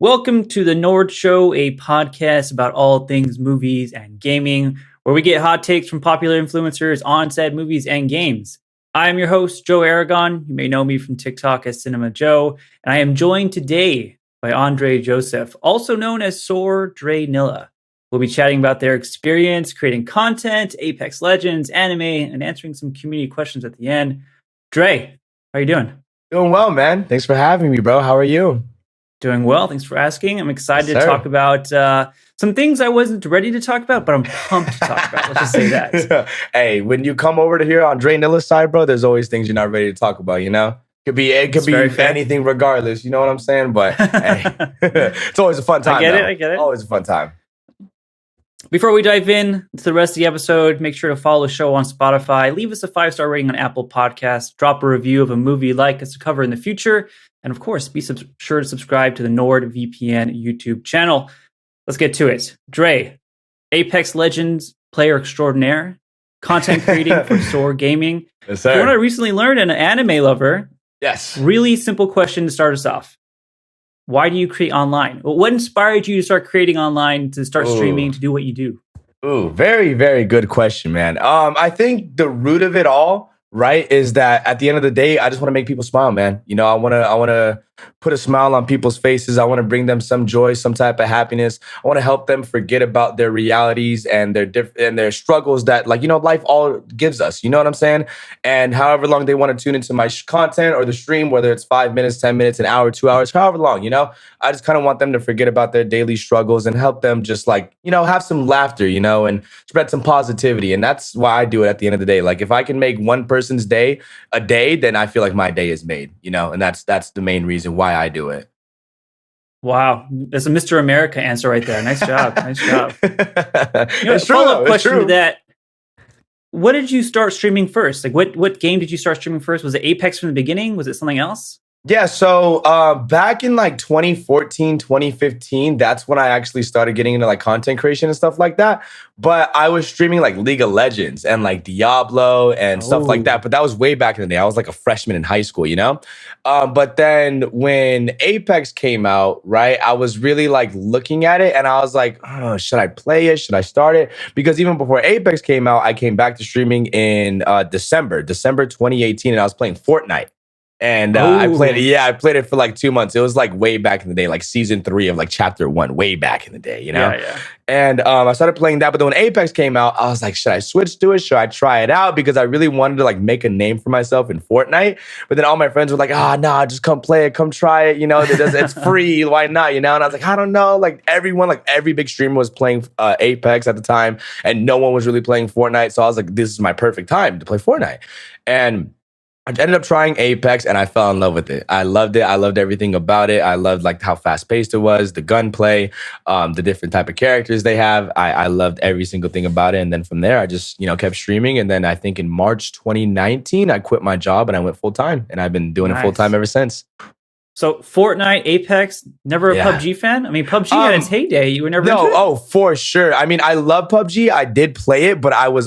Welcome to the Nord Show, a podcast about all things movies and gaming, where we get hot takes from popular influencers on said movies and games. I am your host, Joe Aragon. You may know me from TikTok as Cinema Joe, and I am joined today by Andre Joseph, also known as SoaR Draynilla. We'll be chatting about their experience creating content, Apex Legends, anime, and answering some community questions at the end. Dre, how are you doing? Doing well, man. Thanks for having me, bro. How are you? Doing well. Thanks for asking. I'm excited to talk about some things I wasn't ready to talk about, but I'm pumped to talk about. Let's just say that. Hey, when you come over to here on Draynilla's side, bro, there's always things you're not ready to talk about, you know? It could be anything regardless, you know what I'm saying? But hey, it's always a fun time. I get it. Always a fun time. Before we dive in to the rest of the episode, make sure to follow the show on Spotify. Leave us a 5-star rating on Apple Podcasts. Drop a review of a movie you'd like us to cover in the future. And of course, be sure to subscribe to the NordVPN YouTube channel. Let's get to it. Dre, Apex Legends player extraordinaire, content creating for SoaR Gaming. Yes, sir. For what I recently learned, an anime lover. Yes. Really simple question to start us off. Why do you create online? What inspired you to start creating online, to start streaming, to do what you do? Ooh, very, very good question, man. I think the root of it all, right, is that at the end of the day, I just want to make people smile, man. You know, I want to put a smile on people's faces. I want to bring them some joy, some type of happiness. I want to help them forget about their realities and their struggles that, like, you know, life all gives us. You know what I'm saying? And however long they want to tune into my content or the stream, whether it's 5 minutes, 10 minutes, an hour, 2 hours, however long, you know, I just kind of want them to forget about their daily struggles and help them just, like, you know, have some laughter, you know, and spread some positivity. And that's why I do it at the end of the day. Like, if I can make one person's day a day, then I feel like my day is made, you know, and that's the main reason why I do it. Wow, that's a Mr. America answer right there. Nice job. Nice job. It's true. Follow-up question to that. What did you start streaming first? Like, what game did you start streaming first? Was it Apex from the beginning? Was it something else? Yeah, so back in like 2014, 2015, that's when I actually started getting into like content creation and stuff like that. But I was streaming like League of Legends and like Diablo and stuff like that. But that was way back in the day. I was like a freshman in high school, you know? But then when Apex came out, right, I was really like looking at it and I was like, oh, should I play it? Should I start it? Because even before Apex came out, I came back to streaming in December 2018, and I was playing Fortnite. And I played it. Yeah, I played it for like 2 months. It was like way back in the day, like season 3 of like chapter 1, way back in the day, you know? Yeah. And I started playing that. But then when Apex came out, I was like, should I switch to it? Should I try it out? Because I really wanted to like make a name for myself in Fortnite. But then all my friends were like, nah, just come play it. Come try it. You know, it's free. Why not? You know? And I was like, I don't know. Like every big streamer was playing Apex at the time. And no one was really playing Fortnite. So I was like, this is my perfect time to play Fortnite. And I ended up trying Apex and I fell in love with it. I loved it. I loved everything about it. I loved like how fast paced it was, the gunplay, the different type of characters they have. I loved every single thing about it. And then from there, I just, you know, kept streaming. And then I think in March 2019, I quit my job and I went full time. And I've been doing it full time ever since. So Fortnite, Apex, never a PUBG fan? I mean, PUBG had its heyday. You were never into it? Oh, for sure. I mean, I love PUBG. I did play it, but I was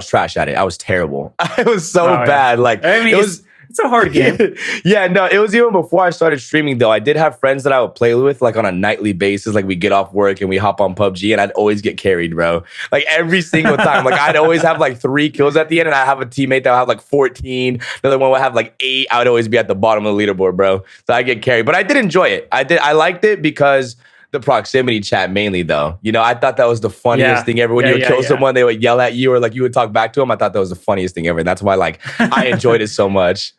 trash at it. I was terrible. I was so bad. Like, I mean, it's a hard game. Yeah, no, it was even before I started streaming, though. I did have friends that I would play with, like, on a nightly basis. Like, we get off work and we hop on PUBG, and I'd always get carried, bro. Like, every single time. Like, I'd always have, like, 3 kills at the end, and I'd have a teammate that would have, like, 14. The other one would have, like, 8. I would always be at the bottom of the leaderboard, bro. So I get carried. But I did enjoy it. I liked it because the proximity chat mainly, though. You know, I thought that was the funniest thing ever. When you would kill someone, they would yell at you, or, like, you would talk back to them. I thought that was the funniest thing ever. And that's why, like, I enjoyed it so much.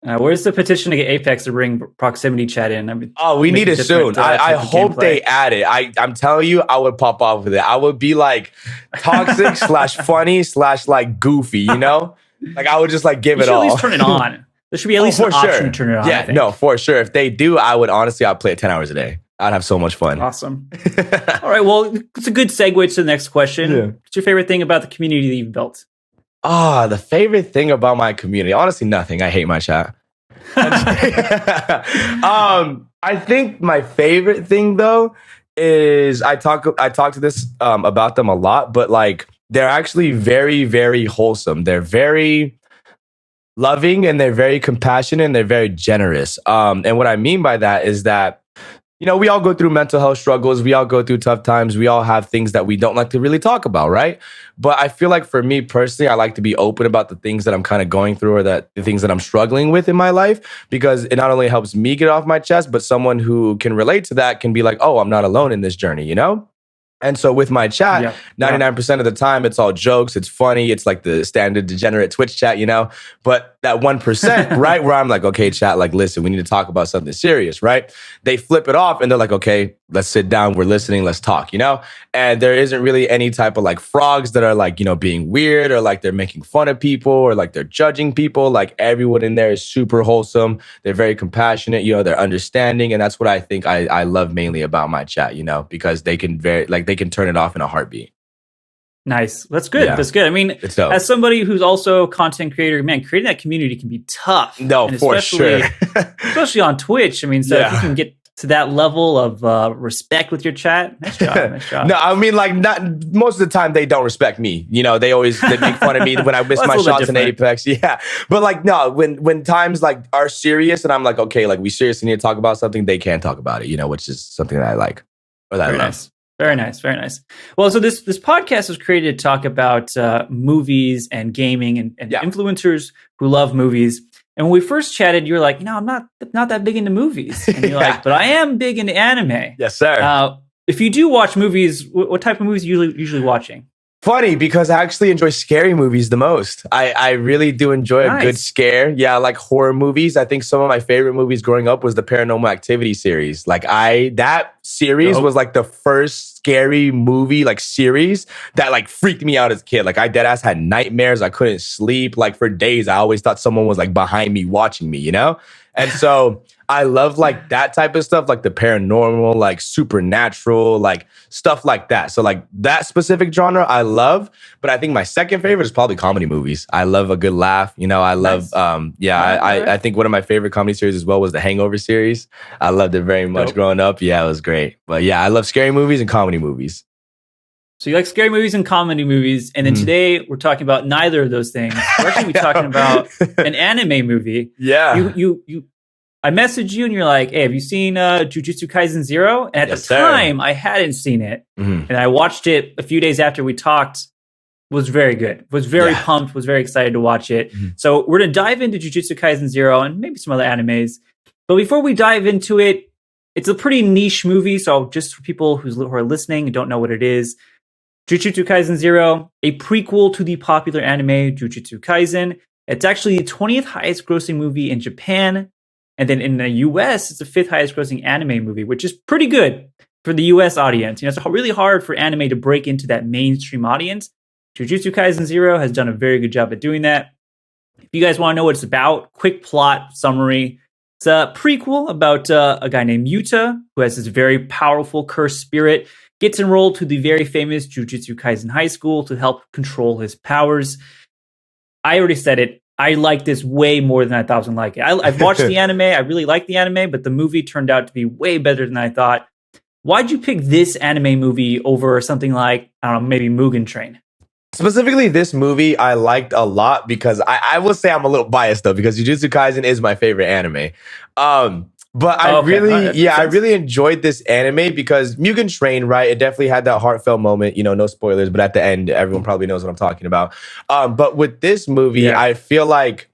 Where's the petition to get Apex to bring proximity chat in? We need it soon. I hope they add it. I'm telling you, I would pop off with it. I would be like toxic / funny / like goofy, you know? Like I would just like give it all. At least turn it on. There should be at least an option to turn it on. Yeah, no, for sure. If they do, I'd play it 10 hours a day. I'd have so much fun. Awesome. All right, well, it's a good segue to the next question. Yeah. What's your favorite thing about the community that you've built? The favorite thing about my community, honestly, nothing. I hate my chat. I think my favorite thing though is I talk to this about them a lot, but like they're actually very, very wholesome. They're very loving and they're very compassionate and they're very generous. And what I mean by that is that we all go through mental health struggles. We all go through tough times. We all have things that we don't like to really talk about, right? But I feel like for me personally, I like to be open about the things that I'm kind of going through or the things that I'm struggling with in my life, because it not only helps me get off my chest, but someone who can relate to that can be like, oh, I'm not alone in this journey, And so with my chat, 99% of the time, it's all jokes. It's funny. It's like the standard degenerate Twitch chat, But that 1%, right, where I'm like, okay, chat, like, listen, we need to talk about something serious, right? They flip it off and they're like, okay, let's sit down. We're listening. Let's talk, And there isn't really any type of like frogs that are like, being weird or like they're making fun of people or like they're judging people. Like everyone in there is super wholesome. They're very compassionate, they're understanding. And that's what I think I love mainly about my chat, because they can they can turn it off in a heartbeat. Nice. That's good. Yeah. That's good. I mean, as somebody who's also a content creator, man, creating that community can be tough. No, and for sure. Especially on Twitch. I mean, so if you can get to that level of respect with your chat, nice job. Nice job. No, I mean, like, not most of the time they don't respect me. They make fun of me when I miss my shots in Apex. Yeah. But like, no, when times like are serious and I'm like, okay, like we seriously need to talk about something, they can talk about it, which is something that I like or that I love. Nice. Very nice, very nice. Well, so this podcast was created to talk about movies and gaming and influencers who love movies. And when we first chatted, you were like, I'm not that big into movies. And you're like, but I am big into anime. Yes, sir. If you do watch movies, what type of movies are you usually watching? Funny, because I actually enjoy scary movies the most. I really do enjoy a good scare. Yeah, I like horror movies. I think some of my favorite movies growing up was the Paranormal Activity series. Like that series was like the first scary movie like series that like freaked me out as a kid. Like I deadass had nightmares. I couldn't sleep. Like for days, I always thought someone was like behind me watching me, And so I love like that type of stuff, like the paranormal, like supernatural, like stuff like that. So like that specific genre I love, but I think my second favorite is probably comedy movies. I love a good laugh. I love, I think one of my favorite comedy series as well was the Hangover series. I loved it very much growing up. Yeah, it was great. But yeah, I love scary movies and comedy movies. So you like scary movies and comedy movies. And then today we're talking about neither of those things. We're actually talking about an anime movie. Yeah. I messaged you and you're like, hey, have you seen Jujutsu Kaisen 0? And at the time, I hadn't seen it. And I watched it a few days after we talked. Was very good. Was very pumped. Was very excited to watch it. So we're going to dive into Jujutsu Kaisen 0 and maybe some other animes. But before we dive into it, it's a pretty niche movie. So just for people who are listening and don't know what it is, Jujutsu Kaisen 0, a prequel to the popular anime Jujutsu Kaisen. It's actually the 20th highest grossing movie in Japan. And then in the US, it's the 5th highest grossing anime movie, which is pretty good for the US audience. It's really hard for anime to break into that mainstream audience. Jujutsu Kaisen 0 has done a very good job at doing that. If you guys want to know what it's about, quick plot summary. It's a prequel about a guy named Yuta, who has this very powerful cursed spirit, gets enrolled to the very famous Jujutsu Kaisen High School to help control his powers. I already said it. I like this way more than I thought I was going to like it. I've watched the anime. I really like the anime, but the movie turned out to be way better than I thought. Why'd you pick this anime movie over something like, I don't know, maybe Mugen Train? Specifically, this movie I liked a lot because I will say I'm a little biased though, because Jujutsu Kaisen is my favorite anime. But I really enjoyed this anime because Mugen Train, right? It definitely had that heartfelt moment, no spoilers, but at the end, everyone probably knows what I'm talking about. But with this movie, I feel like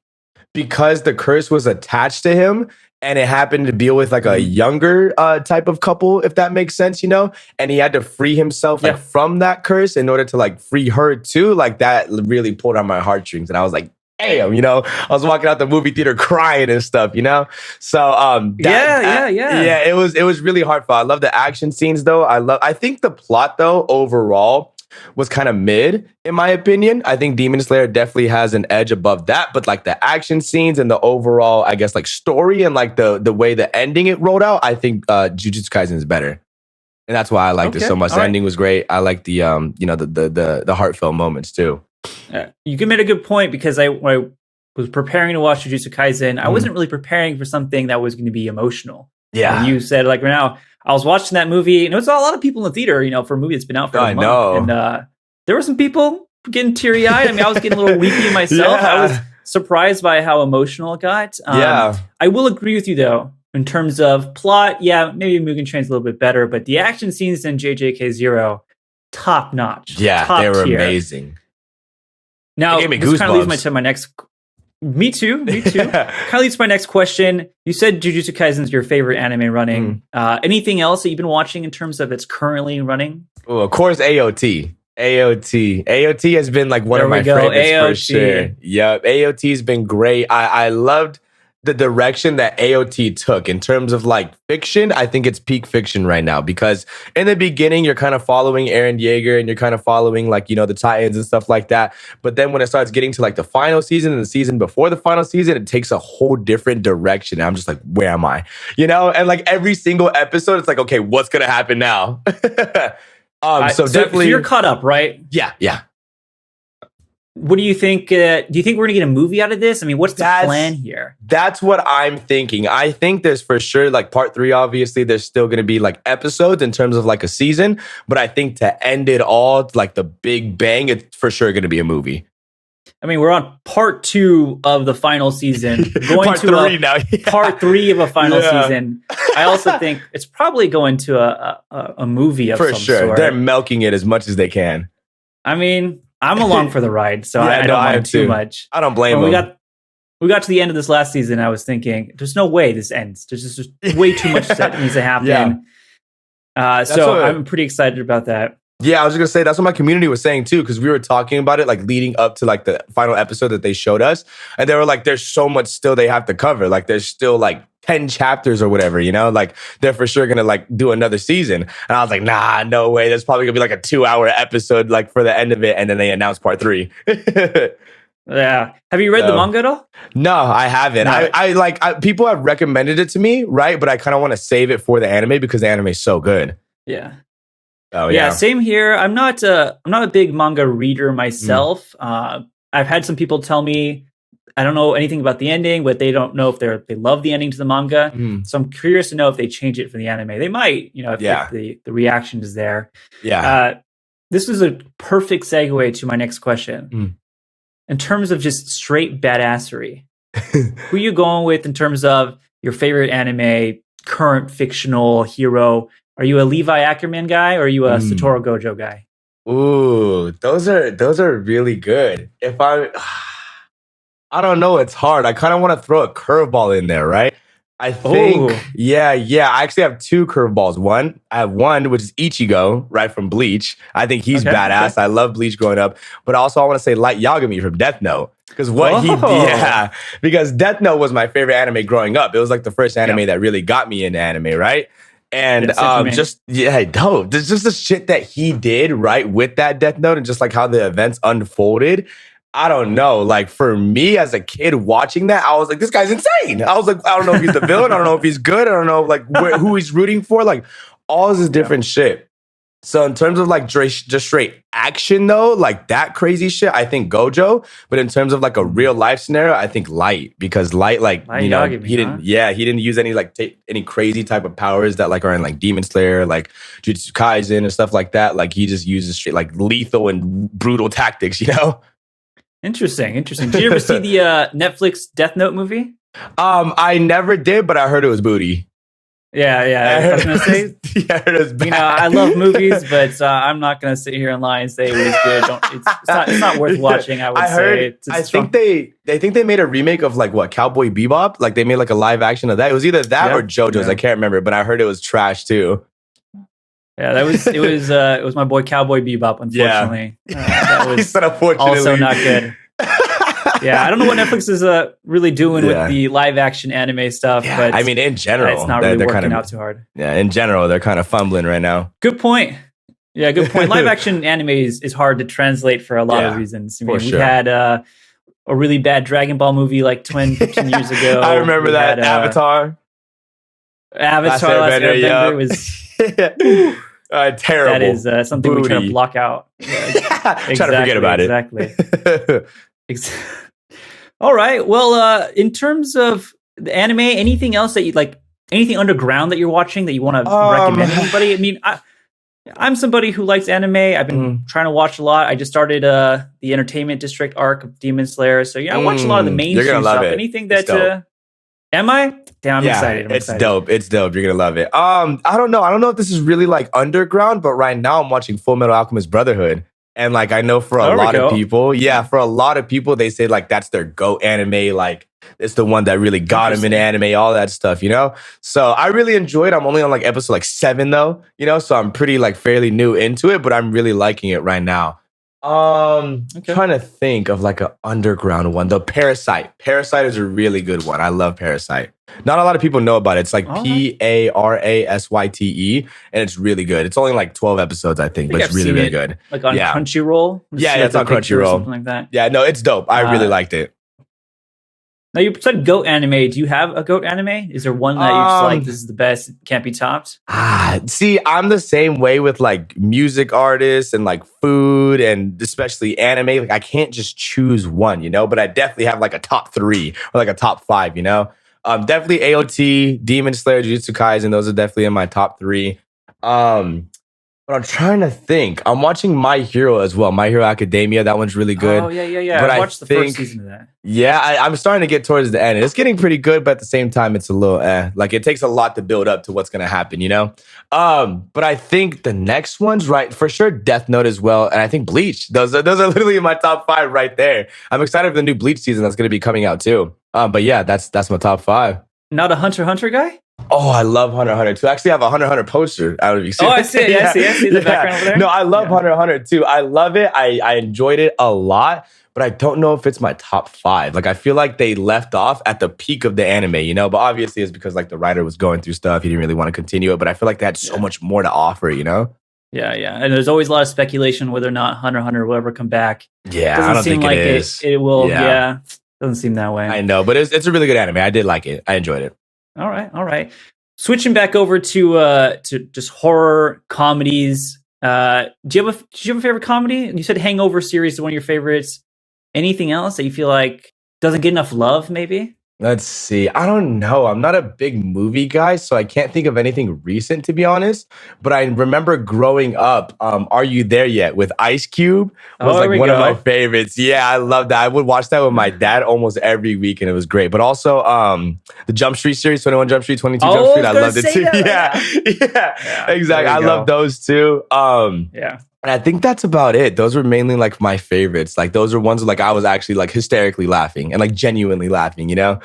because the curse was attached to him and it happened to deal with like a younger type of couple, if that makes sense, and he had to free himself like from that curse in order to like free her too, like that really pulled on my heartstrings. And I was like, damn, I was walking out the movie theater crying and stuff, So it was really heartfelt. I love the action scenes though. I think the plot though overall was kind of mid in my opinion. I think Demon Slayer definitely has an edge above that, but like the action scenes and the overall, I guess, like story and like the way the ending it rolled out, I think Jujutsu Kaisen is better. And that's why I liked it so much. The ending was great. I like the the heartfelt moments too. You made a good point because when I was preparing to watch Jujutsu Kaisen, I wasn't really preparing for something that was going to be emotional. Yeah. And you said like right now, I was watching that movie and it was a lot of people in the theater, for a movie that's been out for a month. Know. And there were some people getting teary eyed. I mean, I was getting a little weepy myself. I was surprised by how emotional it got. I will agree with you though. In terms of plot, yeah, maybe Mugen Train's a little bit better, but the action scenes in JJK Zero, top notch. Yeah, top they were tier. Amazing. Now, It gave me this kind of leads goosebumps. to my next. Me too. Kind of leads to my next question. You said Jujutsu Kaisen is your favorite anime running. Anything else that you've been watching in terms of it's currently running? Oh, of course, AOT. AOT has been like one of my favorites for sure. Yep, AOT has been great. I loved the direction that AOT took in terms of like fiction. I think it's peak fiction right now because in the beginning you're kind of following Eren Yeager and you're kind of following like, you know, the Titans and stuff like that. But then when it starts getting to like the final season and the season before the final season, it takes a whole different direction. And I'm just like, where am I? You know, and like every single episode, it's like, okay, what's gonna happen now? So definitely, so you're caught up, right? Yeah. What do you think? Do you think we're gonna get a movie out of this? I mean, what's the plan here? That's what I'm thinking. I think there's for sure like part 3. Obviously, there's still going to be like episodes in terms of like a season, but I think to end it all, like the big bang, it's for sure going to be a movie. I mean, we're on part 2 of the final season, going part to 3 now. part 3 of a final season. I also think it's probably going to a movie of for some sure. sort. They're milking it as much as they can. I mean, I'm along for the ride, so I don't I mind too much. I don't blame them. We got to the end of this last season. I was thinking, there's no way this ends. There's just way too much that needs to happen. So I'm pretty excited about that. Yeah, I was just gonna say that's what my community was saying too, because we were talking about it like leading up to like the final episode that they showed us, and they were like, "There's so much still they have to cover. Like, there's still like 10 chapters or whatever, you know? Like, they're for sure gonna like do another season." And I was like, "Nah, no way. There's probably gonna be like a 2-hour episode like for the end of it, and then they announced part 3." Yeah. Have you read the manga at all? No, I haven't. No. I people have recommended it to me, right? But I kind of want to save it for the anime because the anime is so good. Yeah. Oh yeah, same here. I'm not a big manga reader myself. I've had some people tell me I don't know anything about the ending, but they don't know if they love the ending to the manga. So I'm curious to know if they change it for the anime. They might, you know, if the reaction is there. Yeah. This was a perfect segue to my next question. In terms of just straight badassery, who are you going with in terms of your favorite anime, current fictional hero? Are you a Levi Ackerman guy or are you a Satoru Gojo guy? Ooh, those are really good. I don't know, it's hard. I kind of want to throw a curveball in there, right? I think, yeah. I actually have 2 curveballs. I have one, which is Ichigo, right, from Bleach. I think he's badass. Okay. I love Bleach growing up. But also I want to say Light Yagami from Death Note. Because because Death Note was my favorite anime growing up. It was like the first anime that really got me into anime, right? And there's just the shit that he did, right, with that Death Note and just like how the events unfolded. I don't know. Like for me as a kid watching that, I was like, this guy's insane. I was like, I don't know if he's the villain. I don't know if he's good. I don't know like who he's rooting for. Like all this different shit. So in terms of like just straight action though, like that crazy shit, I think Gojo. But in terms of like a real life scenario, I think Light, because Light you know, he didn't use any like any crazy type of powers that like are in like Demon Slayer, like Jujutsu Kaisen and stuff like that. Like he just uses straight like lethal and brutal tactics, you know? Interesting. Did you ever see the Netflix Death Note movie? I never did, but I heard it was booty. Yeah. I was gonna say, I heard it was bad. You know, I love movies, but I'm not gonna sit here and lie and say it was good. It's not worth watching. I think they made a remake of like what, Cowboy Bebop. Like they made like a live action of that. It was either that or JoJo's. I can't remember, but I heard it was trash too. Yeah, it was my boy Cowboy Bebop, unfortunately. That was unfortunately. Also not good. Yeah, I don't know what Netflix is really doing with the live action anime stuff, but I mean in general, it's not really working out too hard. Yeah, in general, they're kind of fumbling right now. Good point. Yeah, good point. Live action anime is hard to translate for a lot of reasons. I mean, we had a really bad Dragon Ball movie like 15 years ago. I remember that. Avatar. Last Airbender was terrible. That is something we try to block out. Try to forget about it. Exactly. All right. Well, in terms of the anime, anything else that you like? Anything underground that you're watching that you want to recommend to anybody? I mean, I'm somebody who likes anime. I've been trying to watch a lot. I just started the Entertainment District arc of Demon Slayer, so I watch a lot of the mainstream stuff. Anything that Am I? Damn, I'm Yeah, excited. I'm it's excited. dope. It's dope. You're gonna love it. I don't know. I don't know if this is really like underground, but right now I'm watching Full Metal Alchemist Brotherhood. And like I know for a There we lot of go. people, yeah, for a lot of people, they say like that's their GOAT anime. Like it's the one that really got them into anime, all that stuff, you know? So I really enjoyed it. I'm only on like episode like 7 though, you know, so I'm pretty like fairly new into it, but I'm really liking it right now. Trying to think of like an underground one. The Parasite. Parasite is a really good one. I love Parasite. Not a lot of people know about it. It's like Parasyte, and it's really good. It's only like 12 episodes, I think, but it's really, really good. Like on Crunchyroll? Yeah, it's on Crunchyroll. Something like that. Yeah, no, it's dope. I really liked it. Now you said GOAT anime. Do you have a GOAT anime? Is there one that you're just like, this is the best, can't be topped? See, I'm the same way with like music artists and like food and especially anime. Like I can't just choose one, you know, but I definitely have like a top 3 or like a top 5, you know? Definitely AOT, Demon Slayer, Jujutsu Kaisen. Those are definitely in my top 3. But I'm trying to think. I'm watching My Hero as well. My Hero Academia. That one's really good. Oh, yeah. But I watched the first season of that. Yeah, I'm starting to get towards the end. It's getting pretty good, but at the same time, it's a little Like it takes a lot to build up to what's going to happen, you know? But I think the next one's right. For sure, Death Note as well. And I think Bleach. Those are literally in my top 5 right there. I'm excited for the new Bleach season that's going to be coming out too. But yeah, that's my top 5. Not a Hunter x Hunter guy? Oh, I love Hunter x Hunter too. I actually have a Hunter x Hunter poster out of you. Oh, I see it. I see the background over there. No, I love Hunter x Hunter too. I love it. I enjoyed it a lot, but I don't know if it's my top 5. Like I feel like they left off at the peak of the anime, you know? But obviously it's because like the writer was going through stuff. He didn't really want to continue it, but I feel like they had so much more to offer, you know? Yeah. And there's always a lot of speculation whether or not Hunter x Hunter will ever come back. Yeah, I don't think it is. It will. Yeah. Doesn't seem that way. I know, but it's a really good anime. I did like it. I enjoyed it. All right. Switching back over to just horror comedies. Do you have a favorite comedy? You said Hangover series is one of your favorites. Anything else that you feel like doesn't get enough love? Maybe. Let's see. I don't know. I'm not a big movie guy, so I can't think of anything recent, to be honest. But I remember growing up, Are You There Yet? With Ice Cube was like one of my favorites. Yeah, I love that. I would watch that with my dad almost every week, and it was great. But also the Jump Street series, 21 Jump Street, 22 Jump Street. I loved it too. Yeah, exactly. I love those too. Yeah. And I think that's about it. Those were mainly like my favorites. Like those are ones like I was actually like hysterically laughing and like genuinely laughing, you know?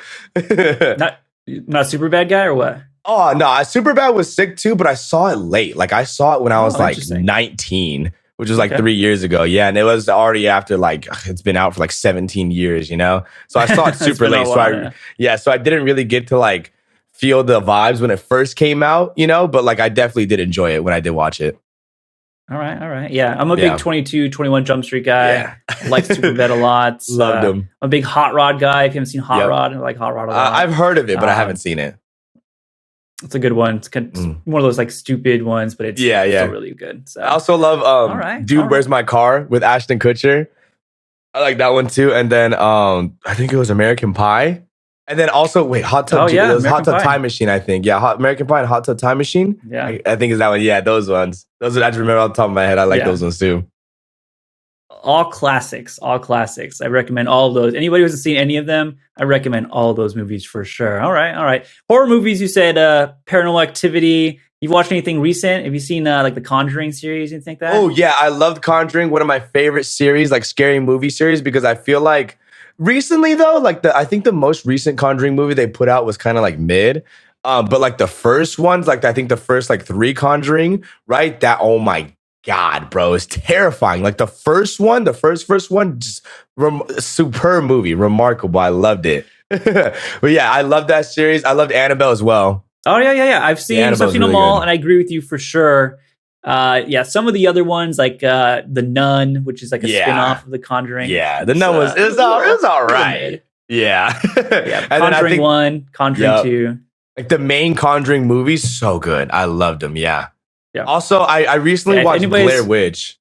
Not super bad guy or what? Oh no, Superbad was sick too, but I saw it late. Like I saw it when I was like 19, which was like 3 years ago. Yeah, and it was already after like it's been out for like 17 years, you know? So I saw it super late. So I didn't really get to like feel the vibes when it first came out, you know? But like I definitely did enjoy it when I did watch it. All right. Yeah, I'm a big 21 Jump Street guy. Yeah. I like Superbad a lot. Loved him. I'm a big Hot Rod guy. If you haven't seen Hot Rod, I like Hot Rod a lot. I've heard of it, but I haven't seen it. It's a good one. It's kind of one of those like stupid ones, but it's still really good. So. I also love Where's My Car with Ashton Kutcher. I like that one too. And then I think it was American Pie. And then also, Hot Tub Time Machine, I think. Yeah, American Pie and Hot Tub Time Machine. Yeah. I think is that one. Yeah, those ones. Those I just remember off the top of my head. I like those ones too. All classics. I recommend all of those. Anybody who hasn't seen any of them, I recommend all of those movies for sure. All right. Horror movies, you said Paranormal Activity. You've watched anything recent? Have you seen like the Conjuring series, anything like that? Oh, yeah. I loved Conjuring. One of my favorite series, like scary movie series, because I feel like recently, though, like I think the most recent Conjuring movie they put out was kind of like mid. But like the first ones, like I think the first like 3 Conjuring, right? That, oh my God, bro, it's terrifying. Like the first one, just superb movie, remarkable. I loved it. But yeah, I love that series. I loved Annabelle as well. Oh yeah. I've seen them all, and I agree with you for sure. Some of the other ones, like The Nun, which is like a spin-off of The Conjuring. Yeah, The Nun was all right. Yeah. And Conjuring 1, Conjuring 2. Like the main Conjuring movies, so good. I loved them, yeah. Also, I recently watched Blair Witch.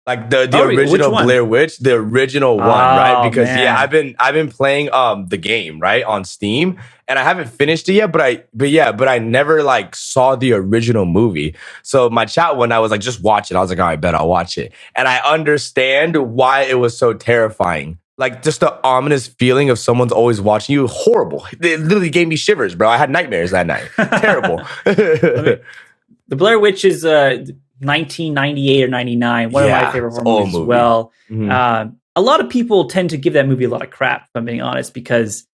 Like the original Blair Witch, the original one, right? Because I've been playing the game, right, on Steam, and I haven't finished it yet, but I never like saw the original movie. So my chat one, I was like, just watch it. I was like, all right, bet I'll watch it. And I understand why it was so terrifying. Like just the ominous feeling of someone's always watching you. Horrible. It literally gave me shivers, bro. I had nightmares that night. Terrible. The Blair Witch is 1998 or 99. One of my favorite horror movies as well. Mm-hmm. A lot of people tend to give that movie a lot of crap, if I'm being honest, because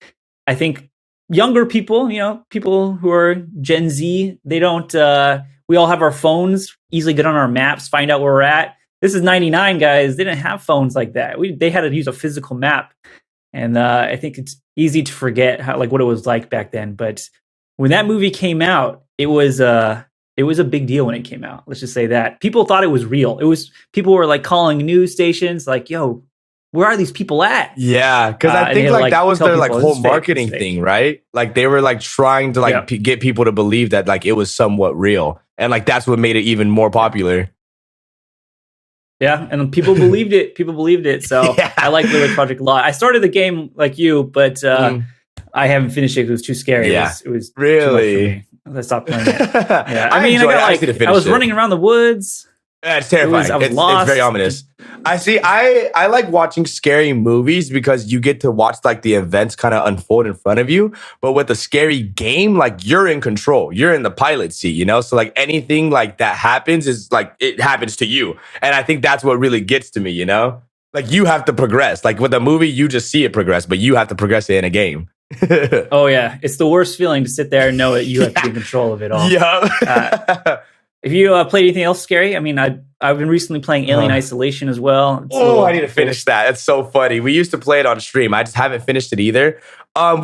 I think younger people, people who are Gen Z, they don't, we all have our phones, easily get on our maps, find out where we're at. This is 99, guys. They didn't have phones like that. They had to use a physical map. And I think it's easy to forget what it was like back then. But when that movie came out, it was a big deal when it came out. Let's just say that. People thought it was real. People were like calling news stations like, yo, where are these people at? Yeah, because I think that was their whole marketing thing, right? Like they were trying to get people to believe that it was somewhat real. And that's what made it even more popular. Yeah, and people believed it. So yeah. I like Blair Witch Project a lot. I started the game like you, but I haven't finished it because it was too scary. Yeah. It was really. I stopped playing it. Yeah. I was running around the woods. Yeah, it's terrifying. I was lost. It's very ominous. I like watching scary movies because you get to watch the events kind of unfold in front of you. But with a scary game, you're in control. You're in the pilot seat, So anything that happens is it happens to you. And I think that's what really gets to me, you have to progress. With a movie, you just see it progress, but you have to progress it in a game. Oh yeah, it's the worst feeling to sit there and know that you have to be in control of it all. Yeah. Have you played anything else scary? I mean, I've been recently playing Alien Isolation as well. I need to finish that. It's so funny. We used to play it on stream. I just haven't finished it either.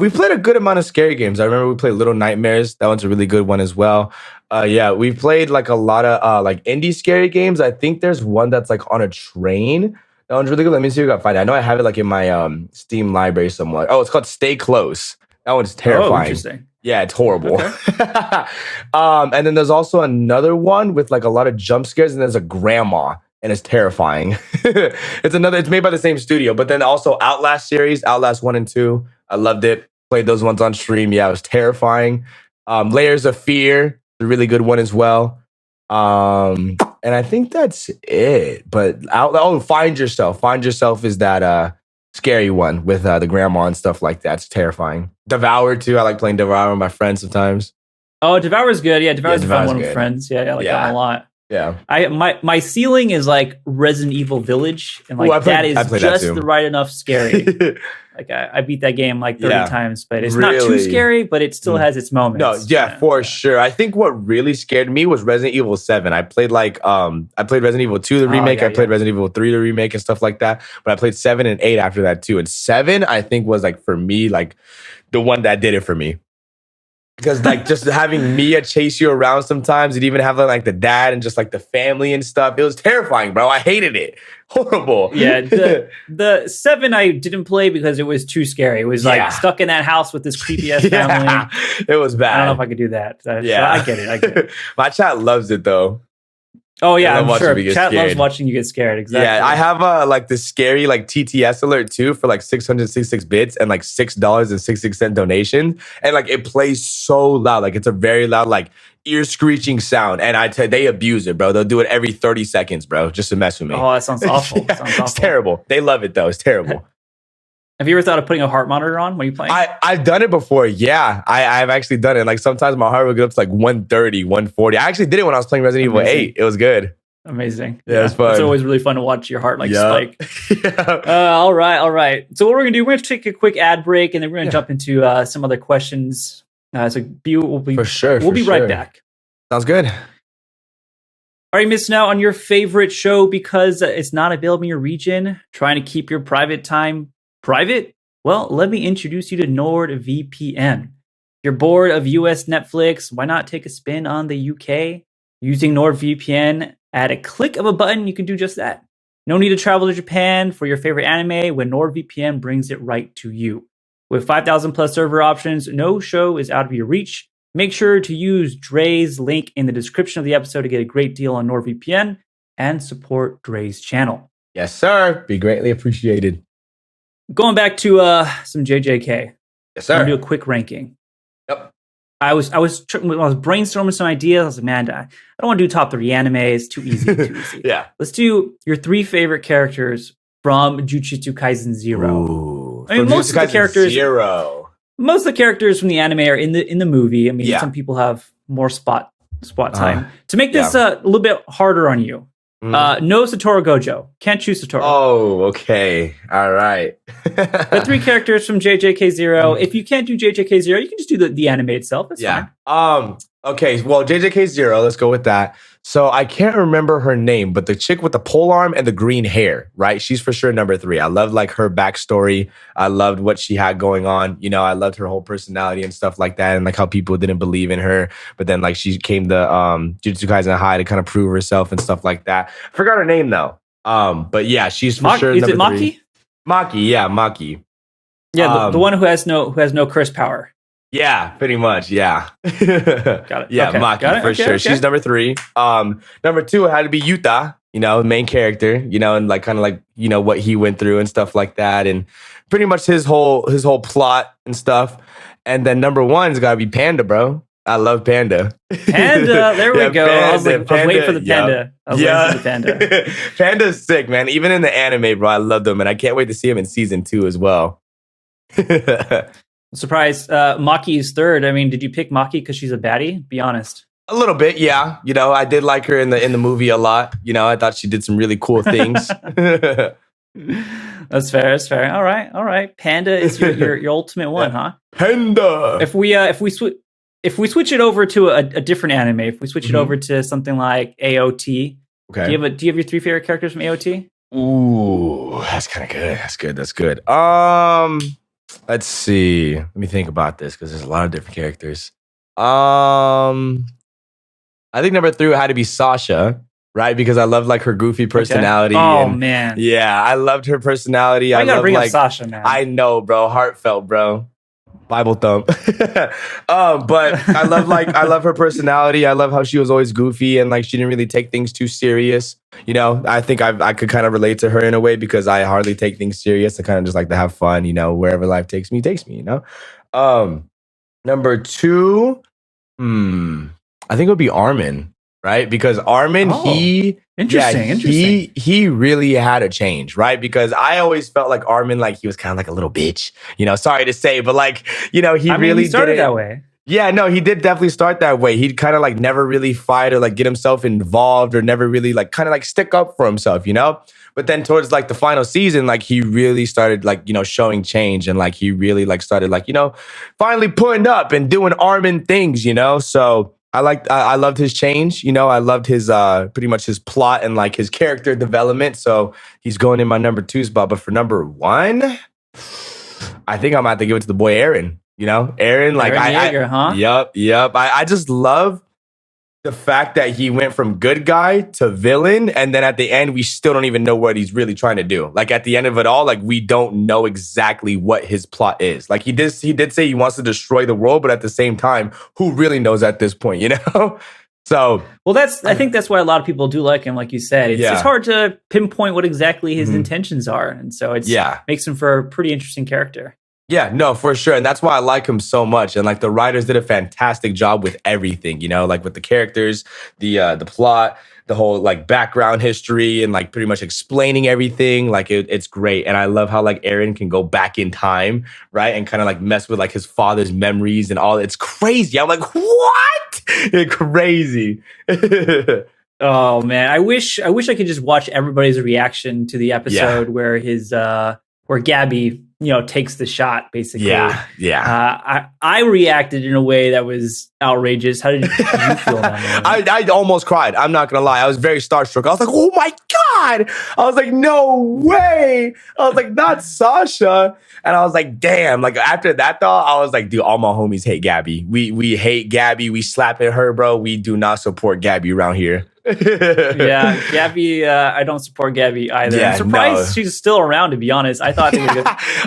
We played a good amount of scary games. I remember we played Little Nightmares. That one's a really good one as well. We've played a lot of indie scary games. I think there's one that's on a train. That one's really good. Let me see if I can find it. I know I have it in my Steam library somewhere. Oh, it's called Stay Close. That one's terrifying. Oh, interesting. Yeah, it's horrible. Okay. And then there's also another one with a lot of jump scares, and there's a grandma, and it's terrifying. It's made by the same studio, but then also Outlast series, Outlast 1 and 2. I loved it. Played those ones on stream. Yeah, it was terrifying. Layers of Fear, a really good one as well. And I think that's it. But Find Yourself. Find Yourself is that scary one with the grandma and stuff like that. It's terrifying. Devour too. I like playing Devour with my friends sometimes. Oh, Devour's good. Yeah, Devour's a fun one with friends. Yeah, I like that one a lot. Yeah. My ceiling is Resident Evil Village, and that is just the right enough scary. I beat that game 30 times, but it's not too scary, but it still has its moments. No, yeah, for sure. I think what really scared me was Resident Evil 7. I played I played Resident Evil 2 the remake, I played Resident Evil 3 the remake and stuff like that. But I played 7 and 8 after that too. And 7 I think was for me the one that did it for me. Because just having Mia chase you around sometimes, and even have the dad and just the family and stuff, it was terrifying, bro. I hated it. Horrible. Yeah, the 7 I didn't play because it was too scary. It was stuck in that house with this creepy ass family. It was bad. I don't know if I could do that. So I get it. My chat loves it though. Oh yeah, I'm sure. Chat loves watching you get scared. Exactly. Yeah, I have the scary TTS alert too for 666 bits and $6.66 donation, and it plays so loud. It's a very loud ear screeching sound, and they abuse it, bro. They'll do it every 30 seconds, bro, just to mess with me. Oh, that sounds awful. Yeah, it's terrible. They love it though. It's terrible. Have you ever thought of putting a heart monitor on when you playing? I've done it before. Yeah, I've actually done it. Sometimes my heart would get up to 130, 140. I actually did it when I was playing Resident Evil 8. It was good. Amazing. Yeah, it's fun. It's always really fun to watch your heart spike. Yeah. All right. So what we're going to do, we're going to take a quick ad break, and then we're going to jump into some other questions. We'll be right back. Sounds good. Are you missing out on your favorite show because it's not available in your region? Trying to keep your private time private? Well, let me introduce you to NordVPN. If you're bored of US Netflix, why not take a spin on the UK? Using NordVPN, at a click of a button, you can do just that. No need to travel to Japan for your favorite anime when NordVPN brings it right to you. With 5,000 plus server options, no show is out of your reach. Make sure to use Dre's link in the description of the episode to get a great deal on NordVPN and support Dre's channel. Yes, sir. Be greatly appreciated. Going back to some JJK. Yes, sir. I'm going to do a quick ranking. Yep. I was brainstorming some ideas. I was like, man, I don't want to do top 3 anime. It's too easy. Yeah. Let's do your 3 favorite characters from Jujutsu Kaisen 0. Ooh, I mean, most of the characters from the anime are in the movie. I mean, some people have more spot time. To make this a little bit harder on you, no Satoru Gojo. Can't choose Satoru. Oh, okay. All right. The 3 characters from JJK0. If you can't do JJK0, you can just do the anime itself. That's fine. Okay, well, JJK0, let's go with that. So I can't remember her name, but the chick with the pole arm and the green hair, right? She's for sure number 3. I loved like her backstory. I loved what she had going on. You know, I loved her whole personality and stuff like that, and like how people didn't believe in her. But then like she came to Jujutsu Kaisen High to kind of prove herself and stuff like that. I forgot her name though. But yeah, she's for sure number 3. Is it Maki? Maki, yeah, Maki. Yeah, the one who has no curse power. Yeah, pretty much. Yeah. Got it. Yeah, okay. Maki for sure. Okay. She's number 3. Number 2 had to be Yuta, you know, main character, you know, and like kind of like, you know, what he went through and stuff like that. And pretty much his whole plot and stuff. And then number 1's gotta be Panda, bro. I love Panda. Panda, there we go. Panda, I was waiting for the Panda. I was waiting for the Panda. Panda's sick, man. Even in the anime, bro, I love them. And I can't wait to see him in season 2 as well. Surprised. Maki is 3rd. I mean, did you pick Maki because she's a baddie? Be honest. A little bit, yeah. You know, I did like her in the movie a lot. You know, I thought she did some really cool things. That's fair. That's fair. All right. Panda is your ultimate one, huh? Panda. If we switch it over to a different anime, if we switch it over to something like AOT, okay. Do you have your 3 favorite characters from AOT? Ooh, that's kind of good. That's good. Let's see. Let me think about this because there's a lot of different characters. I think number 3 had to be Sasha, right? Because I love like her goofy personality. Okay. Oh man, yeah, I loved her personality. I gotta bring up Sasha, man. I know, bro. Heartfelt, bro. Bible thump. But I love her personality. I love how she was always goofy and like she didn't really take things too serious. You know, I think I could kind of relate to her in a way because I hardly take things serious. I kind of just like to have fun, you know, wherever life takes me, you know. Number 2, I think it would be Armin, right? Because Armin, he really had a change, right? Because I always felt like Armin, like he was kind of like a little bitch, you know, sorry to say, but like, you know, he started that way. Yeah, no, he did definitely start that way. He'd kind of like never really fight or like get himself involved or never really like kind of like stick up for himself, you know? But then towards like the final season, like he really started like, you know, showing change and like he really like started like, you know, finally putting up and doing Armin things, you know? So I loved his change, you know, I loved his pretty much his plot and like his character development. So he's going in my number 2 spot. But for number 1, I think I'm gonna have to give it to the boy Eren. You know, Eren, like Jaeger, huh? Yep. I just love the fact that he went from good guy to villain, and then at the end, we still don't even know what he's really trying to do. Like at the end of it all, like we don't know exactly what his plot is. Like he did say he wants to destroy the world, but at the same time, who really knows at this point? You know. So, well, I think that's why a lot of people do like him. Like you said, it's hard to pinpoint what exactly his intentions are, and so it makes him for a pretty interesting character. Yeah, no, for sure. And that's why I like him so much. And like the writers did a fantastic job with everything, you know, like with the characters, the plot, the whole like background history and like pretty much explaining everything. Like it's great. And I love how like Eren can go back in time, right? And kind of like mess with like his father's memories and all. It's crazy. I'm like, what? It's crazy. Oh man, I wish I could just watch everybody's reaction to the episode where where Gabby, you know, takes the shot, basically. Yeah. I reacted in a way that was outrageous. How did you feel about that? I almost cried. I'm not gonna lie. I was very starstruck. I was like, oh my God. I was like, no way. I was like, not Sasha. And I was like, damn. Like after that though, I was like, dude, all my homies hate Gabby. We hate Gabby. We slap at her, bro. We do not support Gabby around here. Yeah, Gabby. I don't support Gabby either. Yeah, I'm surprised she's still around. To be honest, I thought they were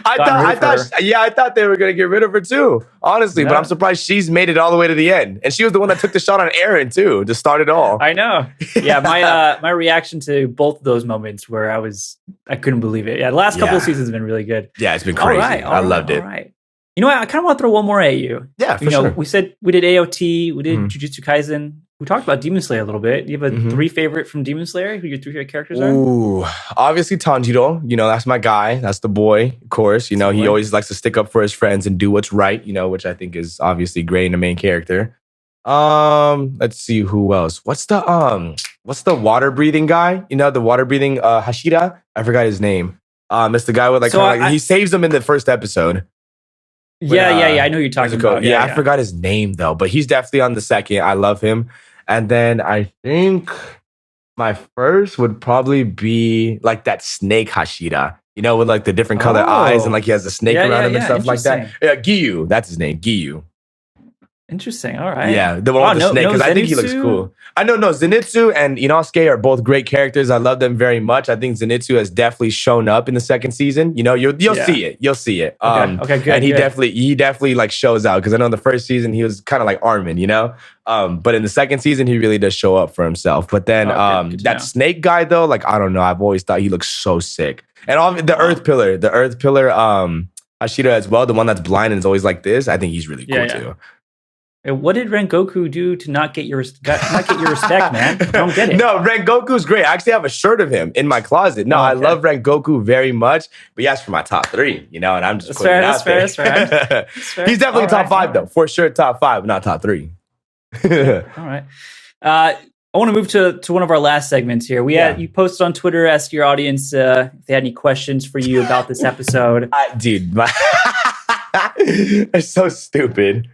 I thought they were gonna get rid of her too. Honestly, but I'm surprised she's made it all the way to the end, and she was the one that took the shot on Eren too to start it all. I know. Yeah, my reaction to both of those moments where I couldn't believe it. Yeah, the last couple of seasons have been really good. Yeah, it's been crazy. I loved it. All right. You know what? I kind of want to throw one more at you. Yeah, for sure. We said we did AOT, we did Jujutsu Kaisen. we talked about Demon Slayer a little bit. Do you have a Mhm. three favorite from Demon Slayer? Who your three favorite characters are? Ooh, obviously Tanjiro. That's my guy. That's the boy, of course. He Boy. always likes to stick up for his friends and do what's right. Which I think is obviously great in the main character. Let's see who else. What's the water breathing guy? The water breathing Hashira. I forgot his name. It's the guy with he saves him in the first episode. Yeah. I know who you're talking about. Yeah, I forgot his name though, but he's definitely on the second. I love him. And then I think my first would probably be like that snake Hashira, with like the different color eyes and like he has a snake around him and stuff like that. Yeah, Giyu, that's his name, Giyu. Interesting. All right. Yeah, the one with the snake, because I think he looks cool. I know, Zenitsu and Inosuke are both great characters. I love them very much. I think Zenitsu has definitely shown up in the second season. You'll see it. You'll see it. Okay, good. And he definitely like shows out, because I know in the first season he was kind of like Armin, but in the second season he really does show up for himself. But then that snake guy though, like I don't know, I've always thought he looks so sick. And the Earth Pillar, Hashira as well, the one that's blind and is always like this. I think he's really cool too. What did Rengoku do to not get your respect, man? I don't get it. No, Rengoku's great. I actually have a shirt of him in my closet. No, I love Rengoku very much, but he asked for my top 3, and I'm just putting it out there. That's fair. He's definitely top 5 though, for sure. Top 5, not top 3. All right. I want to move to one of our last segments here. You posted on Twitter, asked your audience if they had any questions for you about this episode. It's so stupid.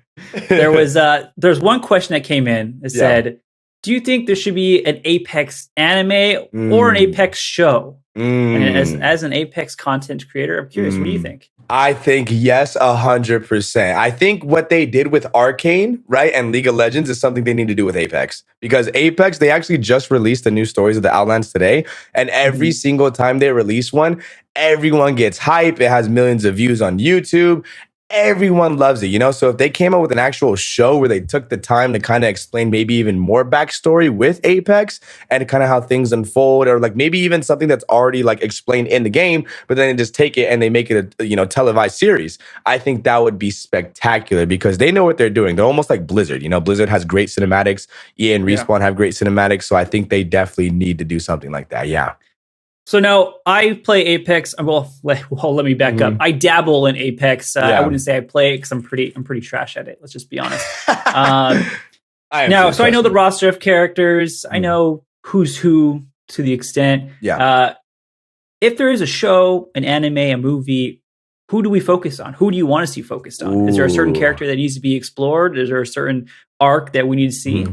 There's one question that came in that said, do you think there should be an Apex anime or an Apex show? And as an Apex content creator, I'm curious, what do you think? I think yes, 100%. I think what they did with Arcane, right, and League of Legends is something they need to do with Apex. Because Apex, they actually just released the new stories of the Outlands today. And every single time they release one, everyone gets hype. It has millions of views on YouTube. Everyone loves it, So if they came out with an actual show where they took the time to kind of explain maybe even more backstory with Apex and kind of how things unfold, or like maybe even something that's already like explained in the game, but then they just take it and they make it a televised series, I think that would be spectacular, because they know what they're doing. They're almost like Blizzard. Blizzard has great cinematics. EA and Respawn have great cinematics. So I think they definitely need to do something like that. Yeah. So now I play Apex. Well, let me back up. I dabble in Apex. I wouldn't say I play it because I'm pretty trash at it. Let's just be honest. So I know the roster of characters. I know who's who to the extent. Yeah. If there is a show, an anime, a movie, who do we focus on? Who do you want to see focused on? Is there a certain character that needs to be explored? Is there a certain arc that we need to see?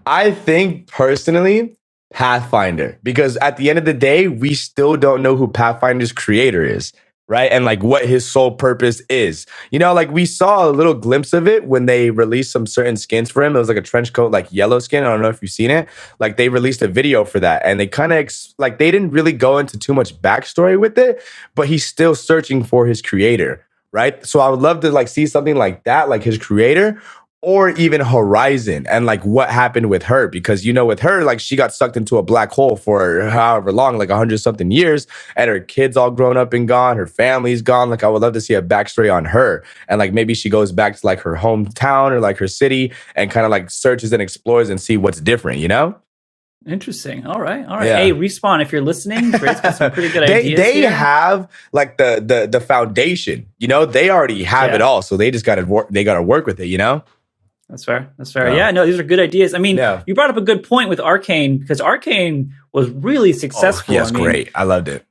I think personally, Pathfinder, because at the end of the day, we still don't know who Pathfinder's creator is, right? And like what his sole purpose is. Like we saw a little glimpse of it when they released some certain skins for him. It was like a trench coat, like yellow skin. I don't know if you've seen it. Like they released a video for that, and they kind of they didn't really go into too much backstory with it, but he's still searching for his creator, right? So I would love to like see something like that, like his creator. Or even Horizon and like what happened with her, because with her, like she got sucked into a black hole for however long, like 100-something years, and her kids all grown up and gone, her family's gone. Like I would love to see a backstory on her, and like maybe she goes back to like her hometown or like her city and kind of like searches and explores and see what's different, Interesting. All right. Yeah. Hey, Respawn, if you're listening, Grace got some pretty good ideas. They have like the foundation, they already have it all, so they just gotta work with it, That's fair. Yeah, no, these are good ideas. I mean, you brought up a good point with Arcane, because Arcane was really successful. Yes, great. I loved it.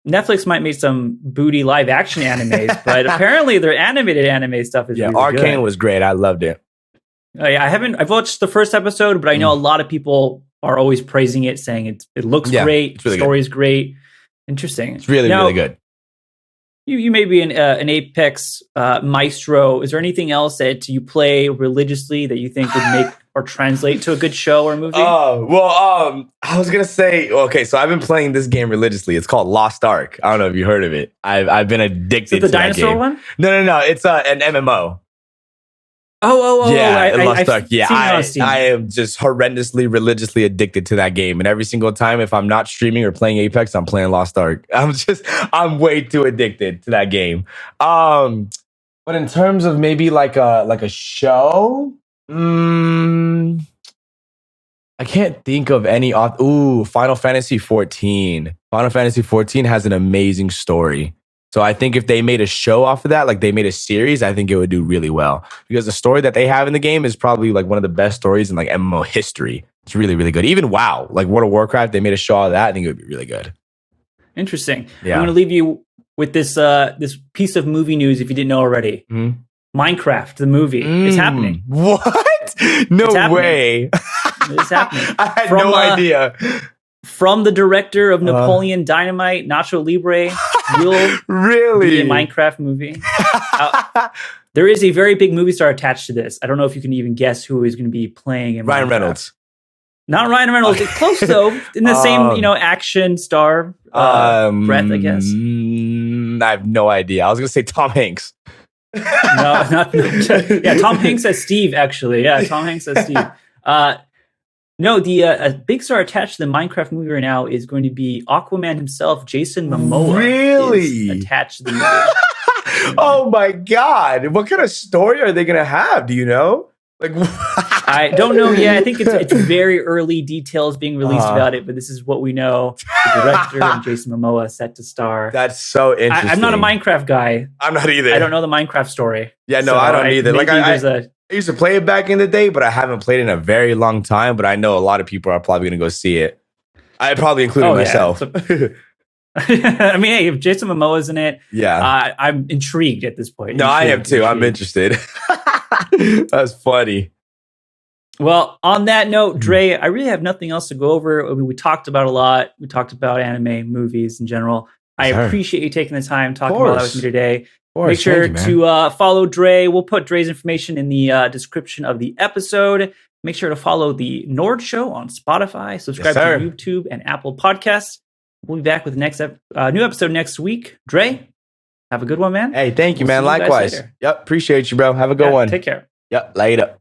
Netflix might make some booty live action animes, but apparently their animated anime stuff is really Arcane good. was great. I loved it. I've watched the first episode, but I know a lot of people are always praising it, saying it looks great, the story is great. Interesting. It's really good. You may be an Apex maestro. Is there anything else that you play religiously that you think would make or translate to a good show or movie? I was gonna say, okay, so I've been playing this game religiously. It's called Lost Ark. I don't know if you heard of it. I've been addicted to that game. Is it the dinosaur one? No. It's an MMO. Yeah, Lost Ark. Yeah, I am just horrendously religiously addicted to that game, and every single time, if I'm not streaming or playing Apex, I'm playing Lost Ark. I'm way too addicted to that game. But in terms of maybe like a show, I can't think of any. Ooh, Final Fantasy 14. Final Fantasy 14 has an amazing story. So I think if they made a show off of that, like they made a series, I think it would do really well. Because the story that they have in the game is probably like one of the best stories in like MMO history. It's really, really good. Even WoW, like World of Warcraft, they made a show of that. I think it would be really good. Interesting. Yeah. I'm going to leave you with this this piece of movie news if you didn't know already. Mm-hmm. Minecraft, the movie, is happening. What? No way. It's happening. I had no idea. From the director of Napoleon Dynamite, Nacho Libre, will really be a Minecraft movie. There is a very big movie star attached to this. I don't know if you can even guess who is going to be playing in Ryan Minecraft. Reynolds. Not Ryan Reynolds. It's close though. In the same, action star breath, I guess. I have no idea. I was going to say Tom Hanks. No, not. Yeah, Tom Hanks as Steve. Actually, yeah, Tom Hanks as Steve. No, the a big star attached to the Minecraft movie right now is going to be Aquaman himself, Jason Momoa. Really? Is attached to the movie. Oh my God. What kind of story are they going to have? Do you know? Like, I don't know yet. I think it's very early details being released about it, but this is what we know. The director and Jason Momoa set to star. That's so interesting. I'm not a Minecraft guy. I'm not either. I don't know the Minecraft story. Yeah, no, so I don't either. Like I used to play it back in the day, but I haven't played it in a very long time. But I know a lot of people are probably going to go see it. I probably included myself. Yeah. I mean, hey, if Jason Momoa's in it, I'm intrigued at this point. No, I am too. I'm interested. That's funny. Well, on that note, Dre, I really have nothing else to go over. I mean, we talked about a lot. We talked about anime, movies in general. I appreciate you taking the time talking about that with me today. Make sure to follow Dre. We'll put Dre's information in the description of the episode. Make sure to follow the Nord Show on Spotify. Subscribe to YouTube and Apple Podcasts. We'll be back with the next new episode next week. Dre, have a good one, man. Hey, thank you, man. Likewise. Yep, appreciate you, bro. Have a good one. Take care. Yep, later.